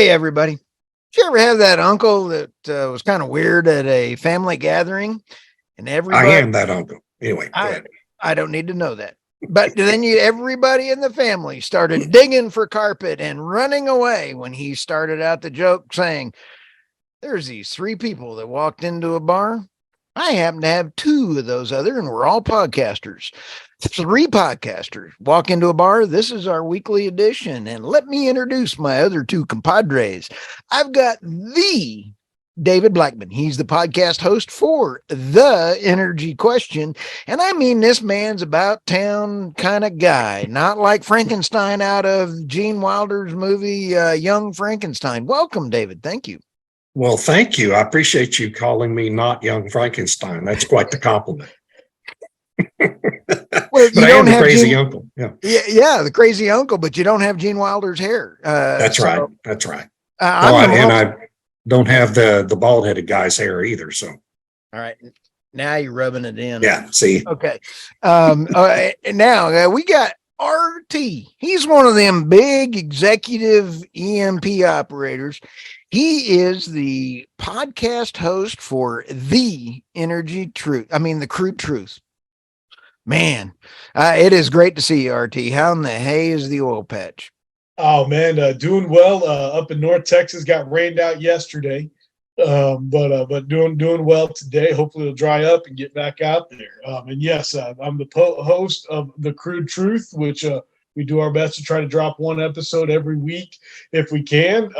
Hey, everybody. Did you ever have that uncle that was kind of weird at a family gathering? And everybody, I am that uncle. Anyway, go ahead. I don't need to know that. But then everybody in the family started digging for carpet and running away when he started out the joke saying, there's these three people that walked into a bar. I happen to have two of those other, and we're all podcasters. Three podcasters walk into a bar. This is our weekly edition. And let me introduce my other two compadres. I've got the David Blackmon. He's the podcast host for The Energy Question. And I mean, this man's about town kind of guy, not like Frankenstein out of Gene Wilder's movie, Young Frankenstein. Welcome, David. Thank you. Well, thank you. I appreciate you calling me not Young Frankenstein. That's quite the compliment. Well, but I am the crazy uncle. Yeah, the crazy uncle, but you don't have Gene Wilder's hair. That's right. That's right. I don't have the bald-headed guy's hair either. So, all right, now you're rubbing it in. Yeah. See. Okay. Now we got RT. He's one of them big executive EMP operators. He is the podcast host for the Energy Truth. The Crude Truth. Man, it is great to see you, RT. How in the hay is the oil patch? Oh man, doing well. Up in North Texas, got rained out yesterday, but doing well today. Hopefully, it'll dry up and get back out there. And yes, I'm the host of the Crude Truth, which we do our best to try to drop one episode every week if we can.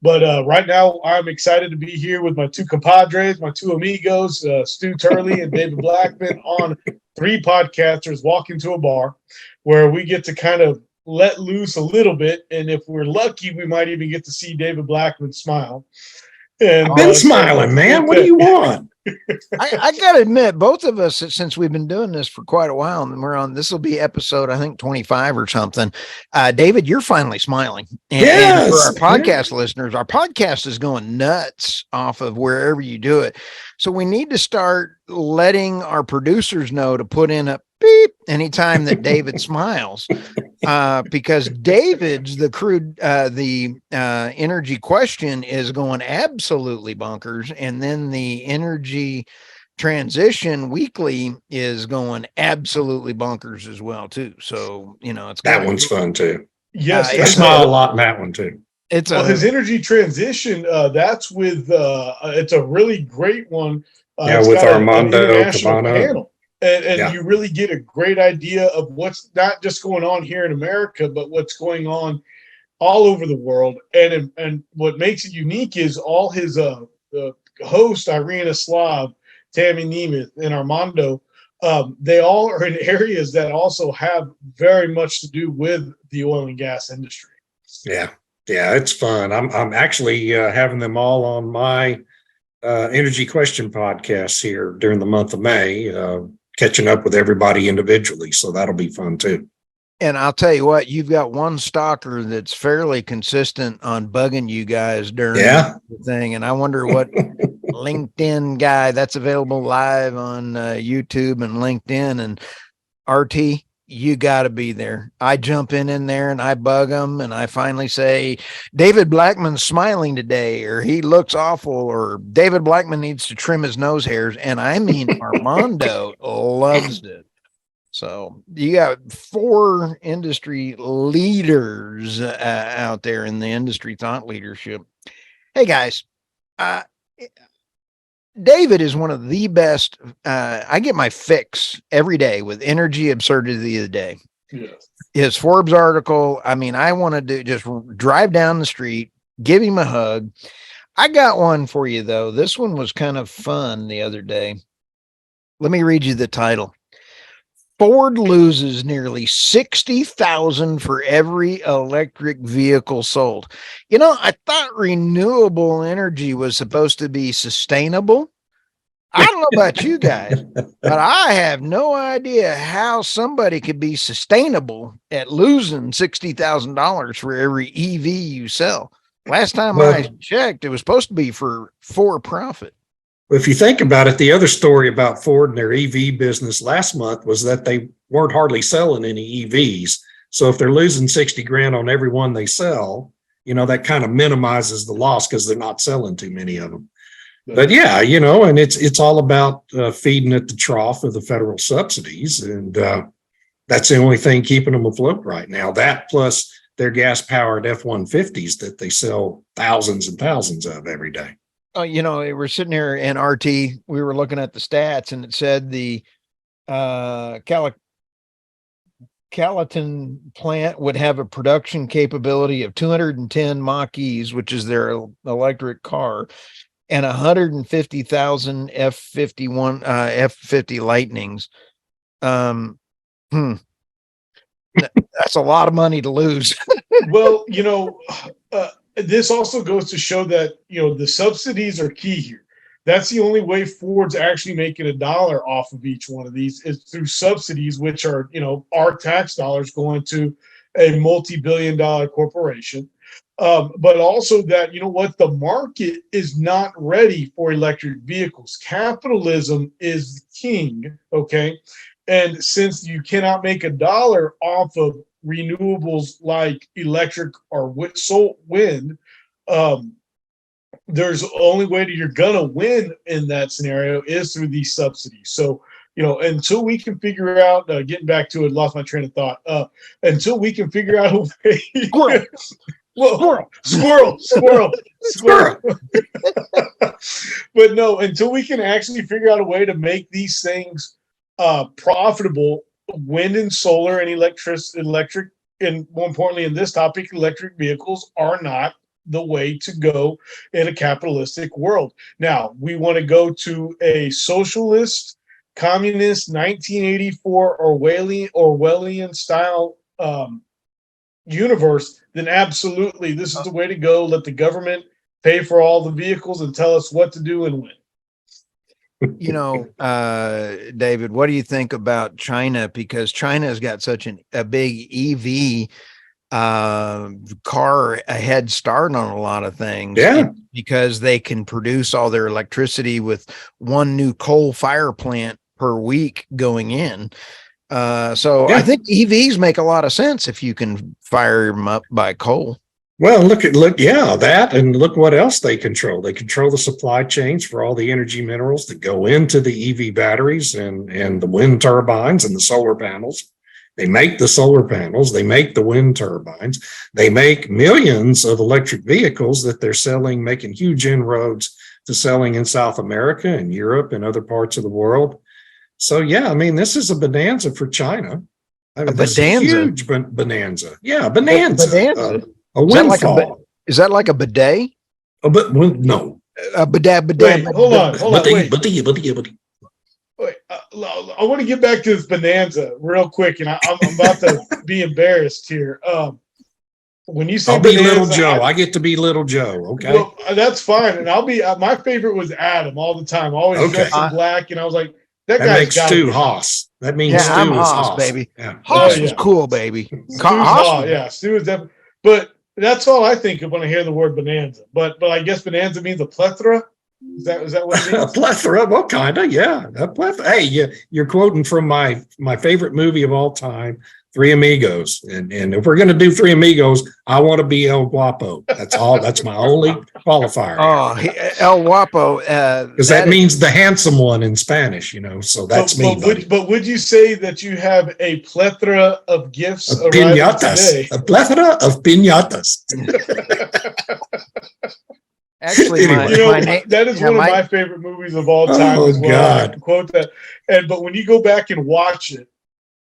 But right now, I'm excited to be here with my two compadres, my two amigos, Stu Turley and David Blackmon, on three podcasters walk into a bar where we get to kind of let loose a little bit. And if we're lucky, we might even get to see David Blackmon smile. And, I've been smiling, man. What do you want? I got to admit, both of us, since we've been doing this for quite a while, and we're on, this will be episode, I think, 25 or something. David, you're finally smiling. And for our podcast listeners, our podcast is going nuts off of wherever you do it. So we need to start letting our producers know to put in a beep anytime that David smiles. Because David's the energy question is going absolutely bonkers, and then the energy transition weekly is going absolutely bonkers as well too. So it's that one's fun too. Yes, I smile a lot in that one too. His energy transition. That's with it's a really great one. With Armando Cabana. And you really get a great idea of what's not just going on here in America, but what's going on all over the world. And what makes it unique is all his hosts, Irina Slav, Tammy Nemeth, and Armando, they all are in areas that also have very much to do with the oil and gas industry. Yeah, it's fun. I'm actually having them all on my Energy Question podcast here during the month of May. Catching up with everybody individually. So that'll be fun too. And I'll tell you what, you've got one stalker that's fairly consistent on bugging you guys during the thing. And I wonder what LinkedIn guy that's available live on YouTube and LinkedIn. And RT, you got to be there. I jump in there and I bug them. And I finally say, David Blackmon's smiling today, or he looks awful, or David Blackmon needs to trim his nose hairs. And I mean, Armando loves it. So you got four industry leaders out there in the industry thought leadership. Hey guys, David is one of the best. I get my fix every day with Energy Absurdity of the Day. Yes. His Forbes article. I want to just drive down the street, give him a hug. I got one for you, though. This one was kind of fun the other day. Let me read you the title. Ford loses nearly 60,000 for every electric vehicle sold. I thought renewable energy was supposed to be sustainable. I don't know about you guys, but I have no idea how somebody could be sustainable at losing $60,000 for every EV you sell. Last time I checked, it was supposed to be for profit. If you think about it, the other story about Ford and their EV business last month was that they weren't hardly selling any EVs. So if they're losing 60 grand on every one they sell, that kind of minimizes the loss because they're not selling too many of them. But yeah, and it's all about feeding at the trough of the federal subsidies. And that's the only thing keeping them afloat right now. That plus their gas-powered F-150s that they sell thousands and thousands of every day. We're sitting here in RT. We were looking at the stats, and it said the Calaton plant would have a production capability of 210 Mach-E's, which is their electric car, and 150,000 F-50 Lightnings. That's a lot of money to lose. Well, this also goes to show that, the subsidies are key here. That's the only way Ford's actually making $1 off of each one of these is through subsidies, which are, our tax dollars going to a multi-billion-dollar corporation. But also that, the market is not ready for electric vehicles. Capitalism is king, okay? And since you cannot make $1 off of renewables like electric or wind, there's the only way that you're gonna win in that scenario is through these subsidies. So, until we can figure out, getting back to it, lost my train of thought. Until we can figure out a way. Squirrel. But no, until we can actually figure out a way to make these things profitable, wind and solar and electric, and more importantly in this topic, electric vehicles are not the way to go in a capitalistic world. Now, we want to go to a socialist, communist, 1984 Orwellian style universe, then absolutely this is the way to go. Let the government pay for all the vehicles and tell us what to do and when. David, what do you think about China? Because China's got such a big EV car a head start on a lot of things. Yeah. Because they can produce all their electricity with one new coal fire plant per week going in. So I think EVs make a lot of sense if you can fire them up by coal. Well, that, and look what else they control. They control the supply chains for all the energy minerals that go into the EV batteries and the wind turbines and the solar panels. They make the solar panels, they make the wind turbines, they make millions of electric vehicles that they're selling, making huge inroads to selling in South America and Europe and other parts of the world. So, this is a bonanza for China. A bonanza? A huge bonanza. Yeah, bonanza. A windfall. Is that like a bidet? No. A bidet. Wait, hold on. Wait. Wait, I want to get back to this bonanza real quick, and I'm about to be embarrassed here. When you say I'll be Little Joe, I get to be Little Joe. Okay, well, that's fine, and I'll be. My favorite was Adam all the time, always dressed in black, and I was like, that makes Stu Haas. That means Stu I'm is Haas, baby. Yeah. Haas is cool, baby. Stu is definitely. But that's all I think of when I hear the word bonanza. But I guess bonanza means a plethora. Is that what it means? A plethora? Well, kind of, yeah. A plethora. Hey, you're quoting from my favorite movie of all time, Three Amigos. And if we're going to do Three Amigos, I want to be El Guapo. That's all. That's my only qualifier. Oh, El Guapo. Because that means the handsome one in Spanish, So that's me. But would you say that you have a plethora of gifts? Of piñatas. Today? A plethora of piñatas. Actually, that is one of my favorite movies of all time as well. God. I can quote that. But when you go back and watch it,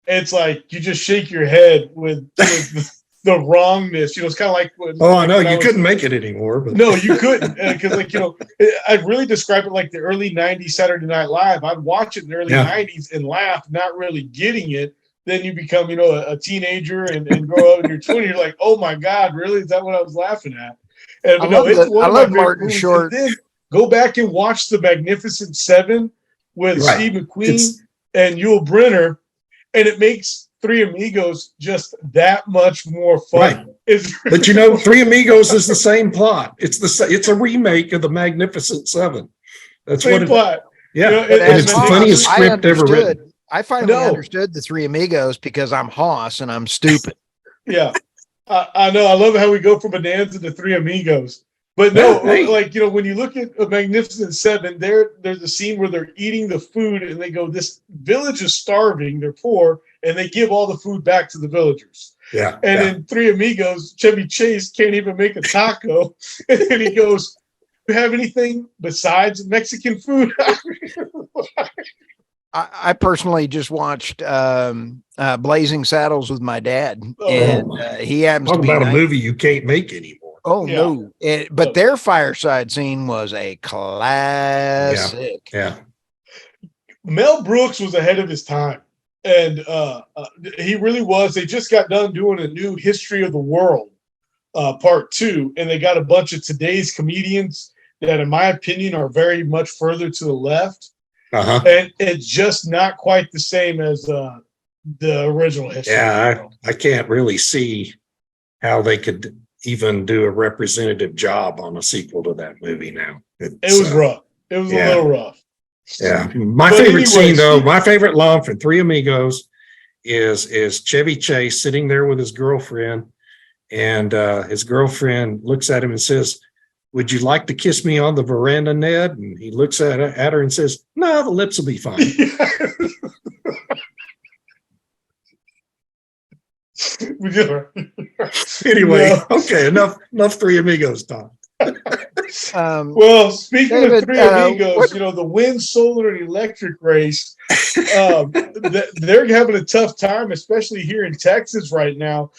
it's like you just shake your head with the wrongness. It's kind of like I know you couldn't make it anymore. But. No, you couldn't, because I'd really describe it like the early '90s Saturday Night Live. I'd watch it in the early '90s and laugh, not really getting it. Then you become, a teenager and grow up in your 20s. You're like, oh my God, really? Is that what I was laughing at? And I love Martin Short. Then go back and watch The Magnificent Seven with Steve McQueen and Yul Brynner, and it makes Three Amigos just that much more fun. Right. But Three Amigos is the same plot. It's a remake of The Magnificent Seven. That's same plot. Yeah, and it's the funniest script ever written. I finally understood the Three Amigos because I'm Haas and I'm stupid. Yeah. I know. I love how we go from Bonanza to Three Amigos. But no, Hey. like, when you look at A Magnificent Seven, there's a scene where they're eating the food and they go, this village is starving, they're poor, and they give all the food back to the villagers. Yeah. And in Three Amigos, Chevy Chase can't even make a taco. And then he goes, do you have anything besides Mexican food? I personally just watched Blazing Saddles with my dad, and he happens Talk to be about a movie you can't make anymore. Oh Yeah. no! But their fireside scene was a classic. Yeah. Mel Brooks was ahead of his time, and he really was. They just got done doing a new History of the World part 2, and they got a bunch of today's comedians that, in my opinion, are very much further to the left. And it's just not quite the same as the original History. Yeah, I can't really see how they could even do a representative job on a sequel to that movie now. It was rough. It was a little rough. Yeah. My favorite scene, though, my favorite line from Three Amigos is Chevy Chase sitting there with his girlfriend, and his girlfriend looks at him and says, would you like to kiss me on the veranda, Ned? And he looks at her and says, no, the lips will be fine. Anyway, okay, enough Three Amigos talk. Well, speaking of Three Amigos, the wind, solar, and electric race, they're having a tough time, especially here in Texas right now.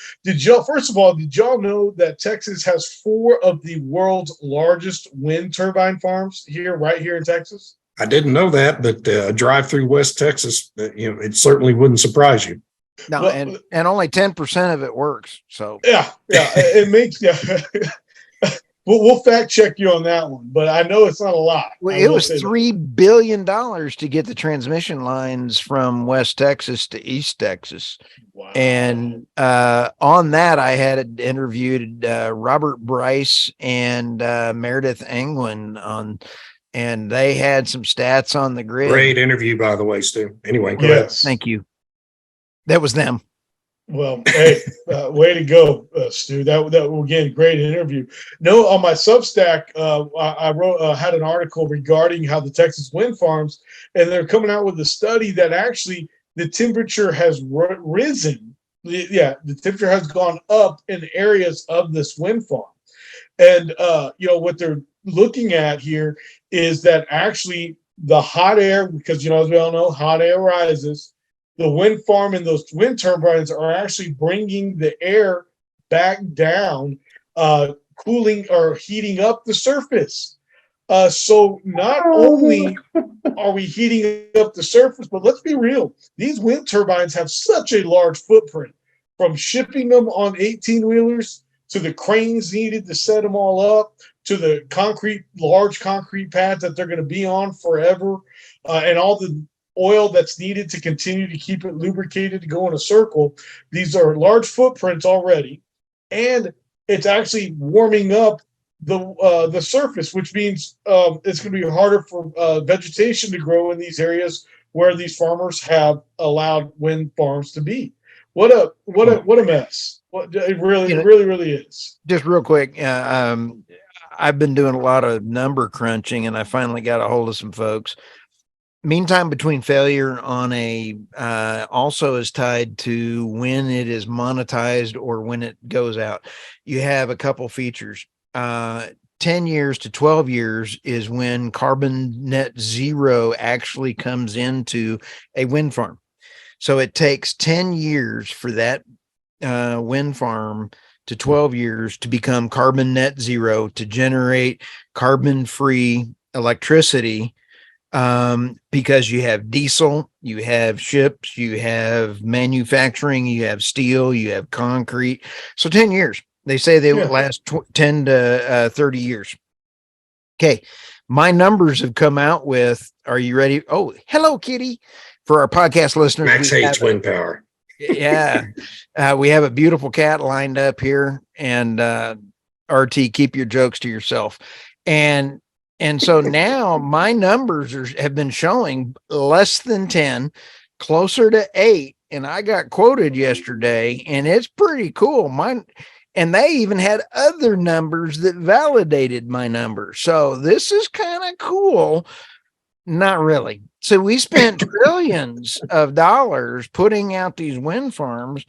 First of all, did y'all know that Texas has 4 of the world's largest wind turbine farms right here in Texas? I didn't know that, but drive through West Texas, it certainly wouldn't surprise you. No, and only 10% of it works. So it makes We'll fact check you on that one, but I know it's not a lot. Well, it was $3 billion to get the transmission lines from West Texas to East Texas. Wow. And on that, I had interviewed Robert Bryce and Meredith Angwin and they had some stats on the grid. Great interview, by the way, Stu. Anyway, go ahead. Thank you. That was them. Well, hey, way to go, Stu. That again, great interview. No, on my Substack, I wrote had an article regarding how the Texas wind farms, and they're coming out with a study that actually the temperature has risen. The temperature has gone up in areas of this wind farm, and what they're looking at here is that actually the hot air, because as we all know, hot air rises. The wind farm and those wind turbines are actually bringing the air back down, cooling or heating up the surface. So not only are we heating up the surface, but let's be real. These wind turbines have such a large footprint, from shipping them on 18-wheelers to the cranes needed to set them all up, to the large concrete pads that they're going to be on forever, and all the oil that's needed to continue to keep it lubricated to go in a circle. These are large footprints already, and it's actually warming up the surface, which means it's going to be harder for vegetation to grow in these areas where these farmers have allowed wind farms to be. What a mess! It really is. Just real quick, I've been doing a lot of number crunching, and I finally got a hold of some folks. Meantime between failure on also is tied to when it is monetized or when it goes out. You have a couple features. 10 years to 12 years is when carbon net zero actually comes into a wind farm. So it takes 10 years for that wind farm to 12 years to become carbon net zero, to generate carbon-free electricity. Because you have diesel, you have ships, you have manufacturing, you have steel, you have concrete. So 10 years. They say they would last 10 to 30 years. Okay. My numbers have come out with, are you ready? Oh, hello, Kitty. For our podcast listeners. Max hates wind power. Yeah. We have a beautiful cat lined up here, and RT, keep your jokes to yourself. And so now my numbers have been showing less than 10, closer to 8. And I got quoted yesterday, and it's pretty cool. And they even had other numbers that validated my number. So this is kind of cool. Not really. So we spent trillions of dollars putting out these wind farms.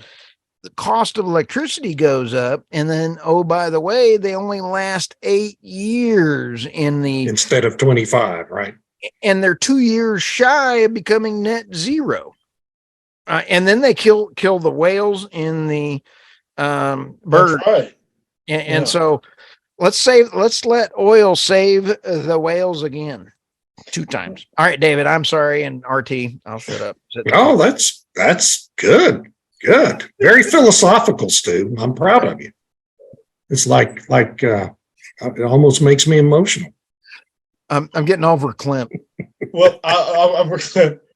The cost of electricity goes up. And then, oh, by the way, they only last 8 years instead of 25, right? And they're 2 years shy of becoming net zero. And then they kill the whales in the bird. That's right. And so let's let oil save the whales again 2 times. All right, David, I'm sorry. And RT, I'll shut up. Oh, that's good. Good. Very philosophical, Stu. I'm proud of you. It's like it almost makes me emotional. I'm getting over Clint. Well, I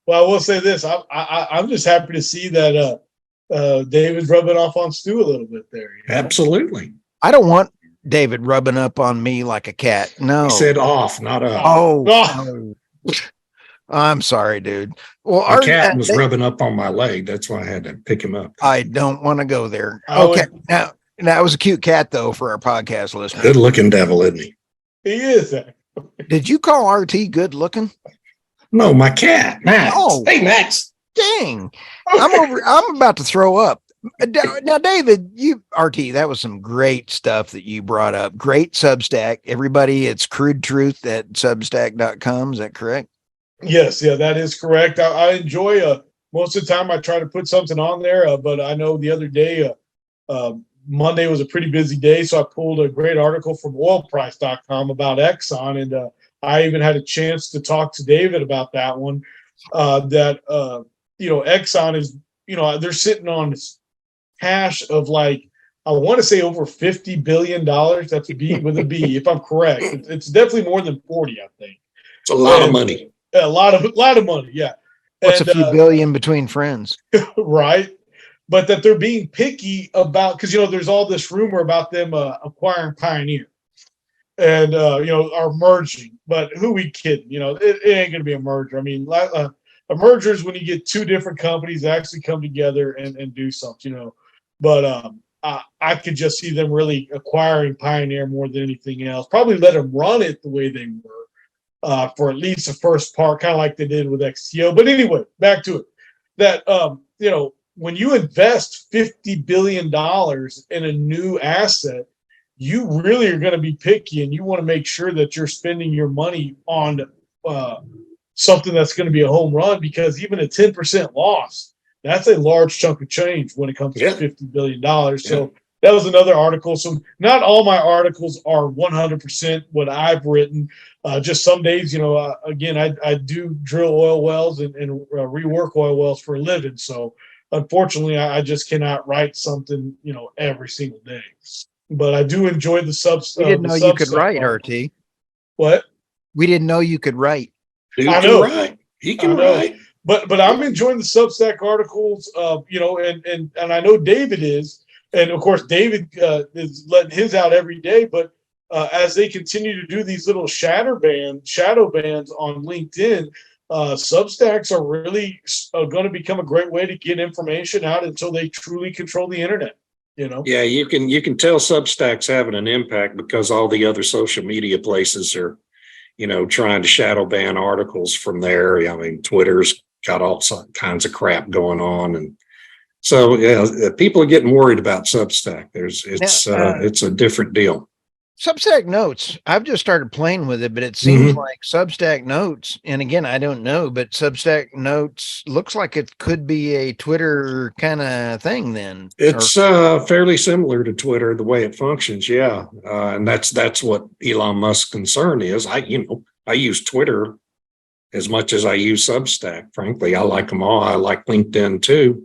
will say this. I'm just happy to see that David's rubbing off on Stu a little bit there. You know? Absolutely. I don't want David rubbing up on me like a cat. No. He said off, not up. Oh. I'm sorry, dude. Well, our cat was rubbing up on my leg. That's why I had to pick him up. I don't want to go there. Okay. Now, that was a cute cat, though, for our podcast listeners. Good looking devil, isn't he? He is. Did you call RT good looking? No, my cat, Max. Oh, hey, Max. Dang. I'm about to throw up. Now, David, RT, that was some great stuff that you brought up. Great Substack. Everybody, it's Crude Truth at substack.com. Is that correct? Yes. Yeah, that is correct. I enjoy most of the time I try to put something on there, but I know the other day, Monday was a pretty busy day. So I pulled a great article from oilprice.com about Exxon. And I even had a chance to talk to David about that one, Exxon is, they're sitting on this cash of I want to say over $50 billion. That's B with a B, if I'm correct. It's definitely more than 40, I think. It's a lot of money. A lot of money, yeah. What's a few billion between friends? Right. But that they're being picky about, because, there's all this rumor about them acquiring Pioneer and, are merging. But who we kidding? It ain't going to be a merger. I mean, a merger is when you get 2 different companies that actually come together and do something, But I could just see them really acquiring Pioneer more than anything else. Probably let them run it the way they were for at least the first part, kind of like they did with XTO. But anyway, back to it. That, when you invest $50 billion in a new asset, you really are going to be picky and you want to make sure that you're spending your money on something that's going to be a home run, because even a 10% loss, that's a large chunk of change when it comes to $50 billion. So that was another article. So not all my articles are 100% what I've written. Just some days, again, I do drill oil wells and rework oil wells for a living. So unfortunately, I just cannot write something, every single day. But I do enjoy the subs. We didn't know you could write, RT. What? We didn't know you could write. I know. He can write. But I'm enjoying the Substack articles, and I know David is. And of course, David is letting his out every day. But as they continue to do these little shadow bans on LinkedIn, Substacks are really going to become a great way to get information out until they truly control the internet. Yeah, you can tell Substack's having an impact because all the other social media places are, trying to shadow ban articles from there. I mean, Twitter's got all kinds of crap going on, and so people are getting worried about Substack. It's a different deal. Substack Notes, I've just started playing with it, but it seems like Substack Notes, and again, I don't know, but Substack Notes looks like it could be a Twitter kind of thing then. It's fairly similar to Twitter, the way it functions, yeah. And that's what Elon Musk's concern is. I use Twitter as much as I use Substack, frankly. I like them all. I like LinkedIn too.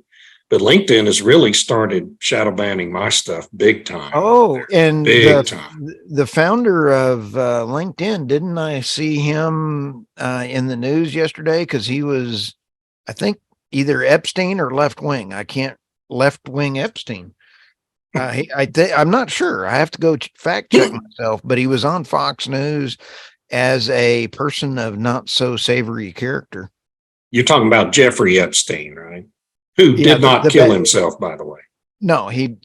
But LinkedIn has really started shadow banning my stuff big time. Oh, and the founder of LinkedIn, didn't I see him in the news yesterday? Because he was, I think, either Epstein or left wing. Left wing Epstein. I'm not sure. I have to go fact check myself. But he was on Fox News as a person of not so savory character. You're talking about Jeffrey Epstein, right? Who did not kill himself, by the way. No, he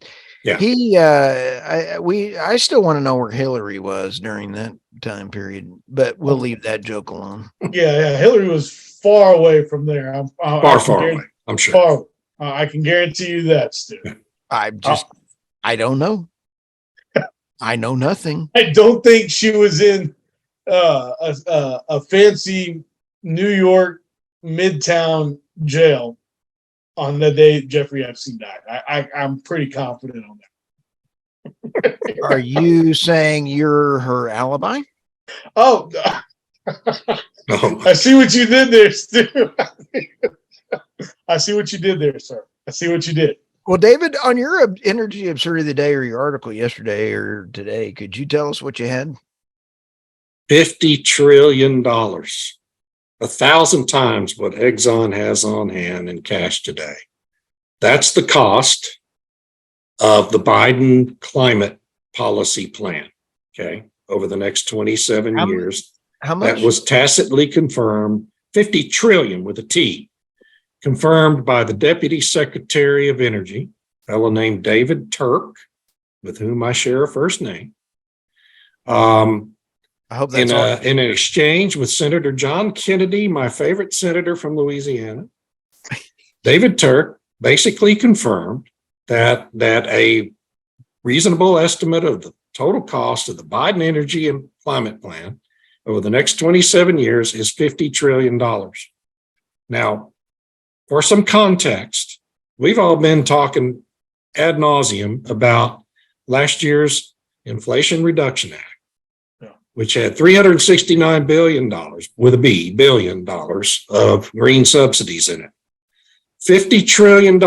Yeah. I still want to know where Hillary was during that time period, but we'll leave that joke alone. Yeah. Hillary was far away from there. Far away, I'm sure. Far. I can guarantee you that, Stu. I don't know. I know nothing. I don't think she was in a fancy New York Midtown jail on the day Jeffrey Epstein died. I'm pretty confident on that. Are you saying you're her alibi? Oh, No. I see what you did there, Stu. I see what you did there, sir. I see what you did. Well, David, on your Energy Absurdity of the Day or your article yesterday or today, could you tell us what you had? $50 trillion, 1,000 times what Exxon has on hand in cash today. That's the cost of the Biden climate policy plan, okay, over the next 27 years. How much? That was tacitly confirmed, 50 trillion with a T, confirmed by the Deputy Secretary of Energy, a fellow named David Turk, with whom I share a first name. I hope that's in an exchange with Senator John Kennedy, my favorite senator from Louisiana. David Turk basically confirmed that a reasonable estimate of the total cost of the Biden energy and climate plan over the next 27 years is $50 trillion. Now, for some context, we've all been talking ad nauseum about last year's Inflation Reduction Act, which had $369 billion with a B, billion dollars of green subsidies in it. $50 trillion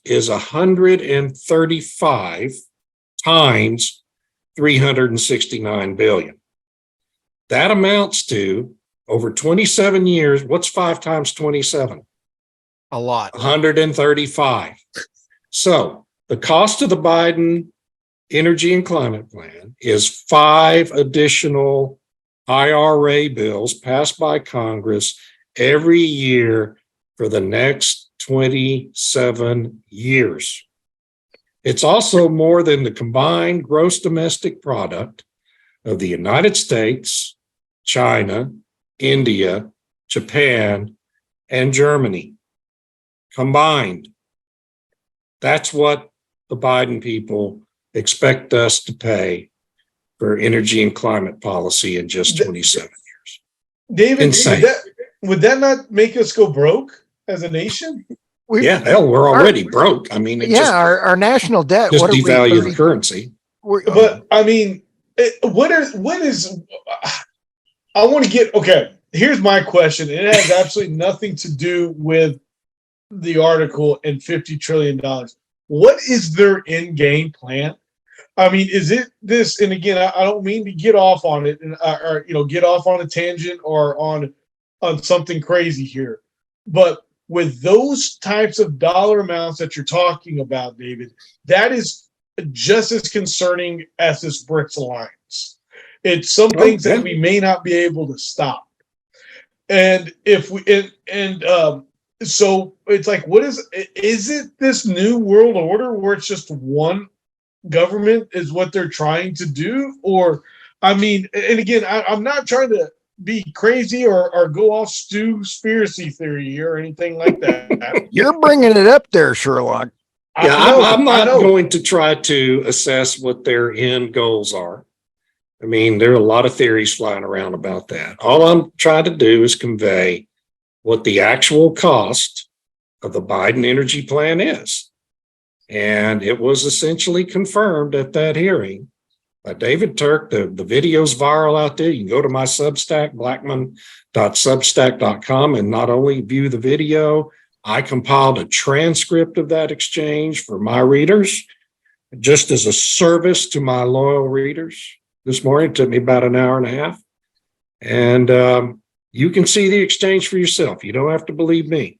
is 135 times 369 billion. That amounts to, over 27 years, what's 5 times 27? a lot. 135. So the cost of the Biden energy and climate plan is 5 additional IRA bills passed by Congress every year for the next 27 years. It's also more than the combined gross domestic product of the United States, China, India, Japan, and Germany combined. That's what the Biden people expect us to pay for energy and climate policy in just 27 years. David, Insane. Would that not make us go broke as a nation? Yeah, hell, we're already broke. I mean, our national debt. Just what devalue the currency. But I mean, what is? I want to get okay. Here's my question. It has absolutely nothing to do with the article and $50 trillion. What is their end game plan? I mean, is it this? And again, I don't mean to get off on it or get off on a tangent or on something crazy here, but with those types of dollar amounts that you're talking about, David, that is just as concerning as this BRICS alliance. It's some things that we may not be able to stop. And if we so it's like, what is it this new world order where it's just one government is what they're trying to do? Or, I mean, and again, I'm not trying to be crazy or go off conspiracy theory or anything like that. You're bringing it up there, Sherlock. Yeah, I'm not going to try to assess what their end goals are. I mean, there are a lot of theories flying around about that. All I'm trying to do is convey what the actual cost of the Biden energy plan is. And it was essentially confirmed at that hearing by David Turk. The video's viral out there. You can go to my Substack, blackmon.substack.com, and not only view the video, I compiled a transcript of that exchange for my readers, just as a service to my loyal readers. This morning, it took me about an hour and a half. And you can see the exchange for yourself. You don't have to believe me.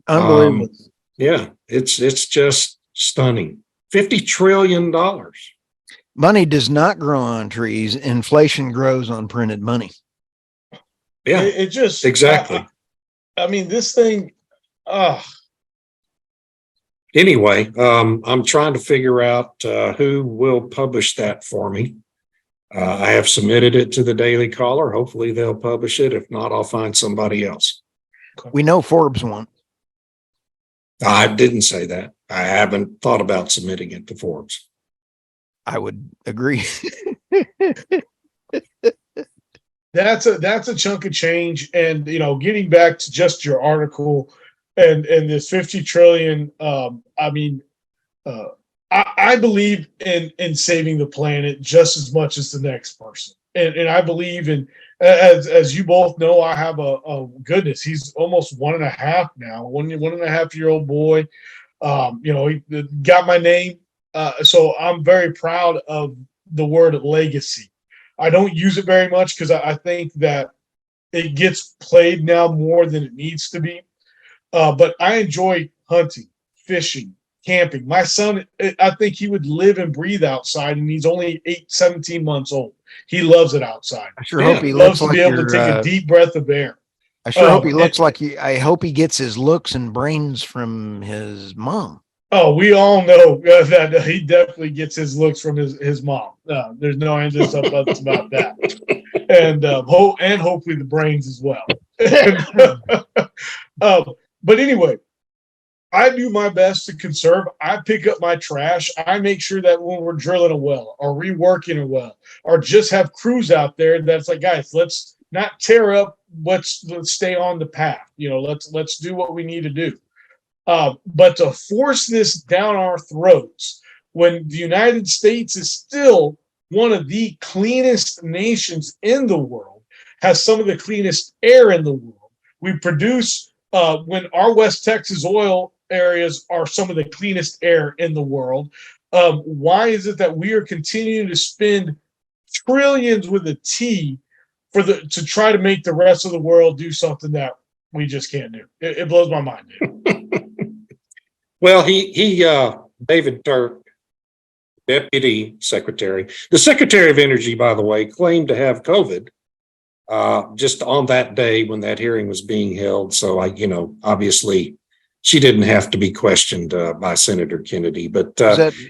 Unbelievable. Yeah, it's just stunning. $50 trillion. Money does not grow on trees. Inflation grows on printed money. Yeah, it just exactly. I mean, this thing. Anyway, I'm trying to figure out who will publish that for me. I have submitted it to the Daily Caller. Hopefully they'll publish it. If not, I'll find somebody else. We know Forbes won't. I didn't say that. I haven't thought about submitting it to Forbes. I would agree. That's a chunk of change. And, getting back to just your article and this 50 trillion, I believe in saving the planet just as much as the next person. And I believe in, as you both know, I have a goodness, he's almost 1.5 now, 1.5-year-old boy. He got my name. So I'm very proud of the word legacy. I don't use it very much because I think that it gets played now more than it needs to be. But I enjoy hunting, fishing, camping. My son, I think he would live and breathe outside, and he's only 17 months old. He loves it outside. I sure hope he loves looks to be like able to take a deep breath of air. I sure hope he looks like you. I hope he gets his looks and brains from his mom. Oh, we all know that he definitely gets his looks from his mom. There's no ands about that. And hopefully the brains as well. But anyway, I do my best to conserve. I pick up my trash. I make sure that when we're drilling a well or reworking a well or just have crews out there that's like, guys, let's not tear up. Let's stay on the path. Let's do what we need to do. But to force this down our throats when the United States is still one of the cleanest nations in the world, has some of the cleanest air in the world. We produce, when our West Texas oil areas are some of the cleanest air in the world. Why is it that we are continuing to spend trillions with a T to try to make the rest of the world do something that we just can't do? It blows my mind, dude. Well, David Turk, Deputy Secretary, the Secretary of Energy, by the way, claimed to have COVID just on that day when that hearing was being held. So obviously she didn't have to be questioned by Senator Kennedy. But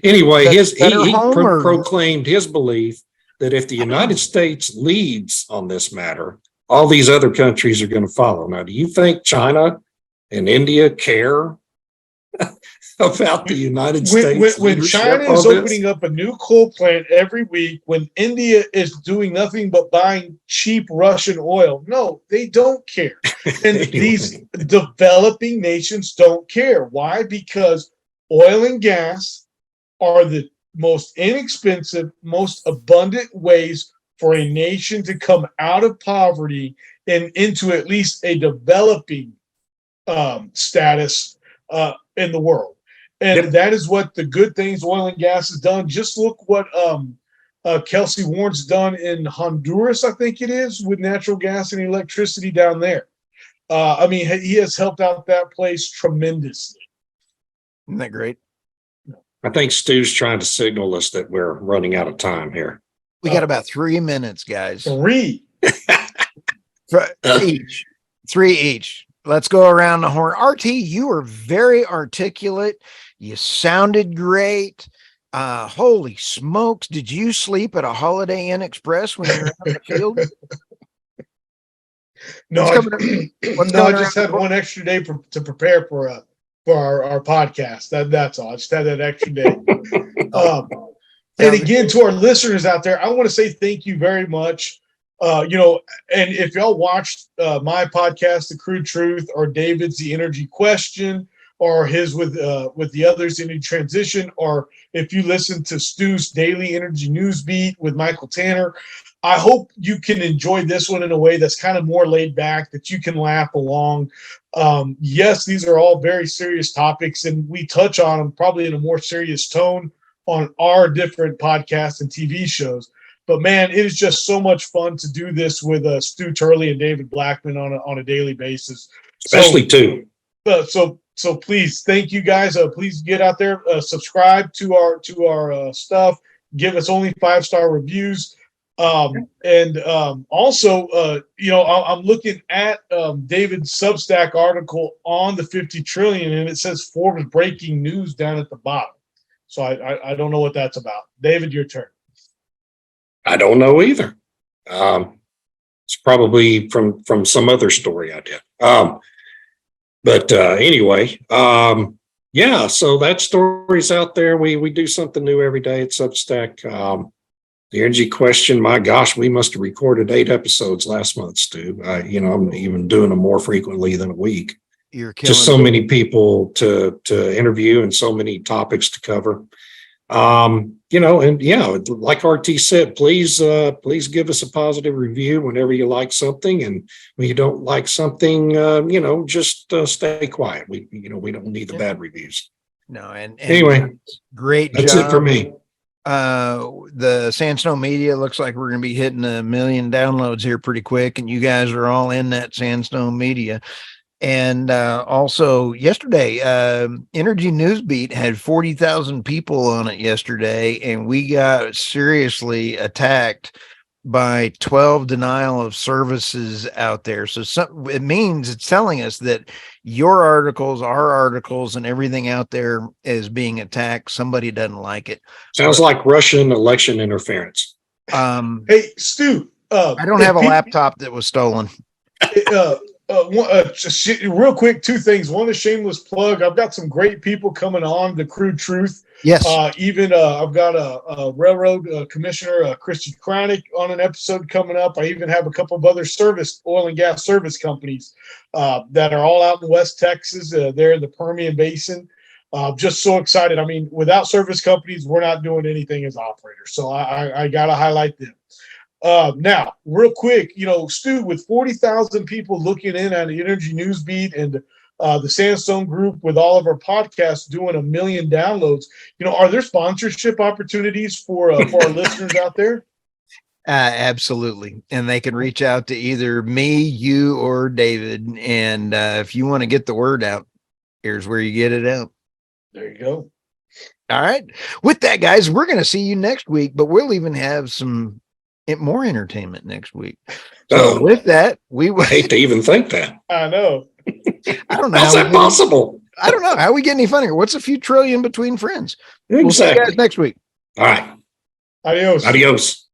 anyway, he proclaimed his belief that if the United States leads on this matter, all these other countries are going to follow. Now, do you think China and India care about the United States? When China is opening up a new coal plant every week, when India is doing nothing but buying cheap Russian oil, no, they don't care. And these developing nations don't care. Why? Because oil and gas are the most inexpensive, most abundant ways for a nation to come out of poverty and into at least a developing status in the world. And that is what the good things oil and gas has done. Just look what Kelsey Warren's done in Honduras, I think it is, with natural gas and electricity down there. He has helped out that place tremendously. Isn't that great? I think Stu's trying to signal us that we're running out of time here. We got about 3 minutes, guys. 3 each. 3 each. Let's go around the horn. RT, you were very articulate. You sounded great. Holy smokes. Did you sleep at a Holiday Inn Express when you were out in the field? No, I just had one extra day to prepare for our podcast. That's all. I just had that extra day. And again, to our listeners out there, I want to say thank you very much. And if y'all watched my podcast, The Crude Truth, or David's The Energy Question, or his with the others, Energy Transition, or if you listen to Stu's Daily Energy News Beat with Michael Tanner, I hope you can enjoy this one in a way that's kind of more laid back, that you can laugh along. Yes, these are all very serious topics, and we touch on them probably in a more serious tone on our different podcasts and TV shows. But man, it is just so much fun to do this with Stu Turley and David Blackmon on a daily basis. Especially too. So please, thank you guys. Please get out there, subscribe to our stuff. Give us only 5-star reviews. Also, I'm looking at David's Substack article on the 50 trillion, and it says Forbes breaking news down at the bottom. So I don't know what that's about. David, your turn. I don't know either. It's probably from some other story I did. Anyway, yeah, so that story's out there. We do something new every day at Substack. The energy question, my gosh, we must have recorded 8 episodes last month, Stu. I'm even doing them more frequently than a week. You're killing Just so many people to interview and so many topics to cover. And yeah, like RT said, please give us a positive review whenever you like something, and when you don't like something, just stay quiet. We don't need the bad reviews. No, and Anyway, great that's job. it for me. The Sandstone Media looks like we're going to be hitting 1 million downloads here pretty quick, and you guys are all in that Sandstone Media. And also yesterday, Energy Newsbeat had 40,000 people on it yesterday, and we got seriously attacked by 12 denial of services out there. So it means it's telling us that your articles, our articles, and everything out there is being attacked. Somebody doesn't like it. Sounds like Russian election interference. Hey, Stu. I don't have a laptop that was stolen. Real quick, 2 things. One, a shameless plug. I've got some great people coming on the Crude Truth. Yes. I've got a railroad commissioner, Christian Kranick, on an episode coming up. I even have a couple of other oil and gas service companies that are all out in West Texas. They're in the Permian Basin. Just so excited. I mean, without service companies, we're not doing anything as operators. So I got to highlight them. Now, real quick, Stu, with 40,000 people looking in on the Energy Newsbeat and the Sandstone Group with all of our podcasts doing 1 million downloads, are there sponsorship opportunities for our listeners out there? Absolutely. And they can reach out to either me, you, or David. And if you want to get the word out, here's where you get it out. There you go. All right. With that, guys, we're going to see you next week, but we'll even have some more entertainment next week. So with that, I hate to even think that. I know. I don't know. How's that possible? I don't know. How we get any funnier? What's a few trillion between friends? Exactly. We'll see you guys next week. All right. Adios. Adios.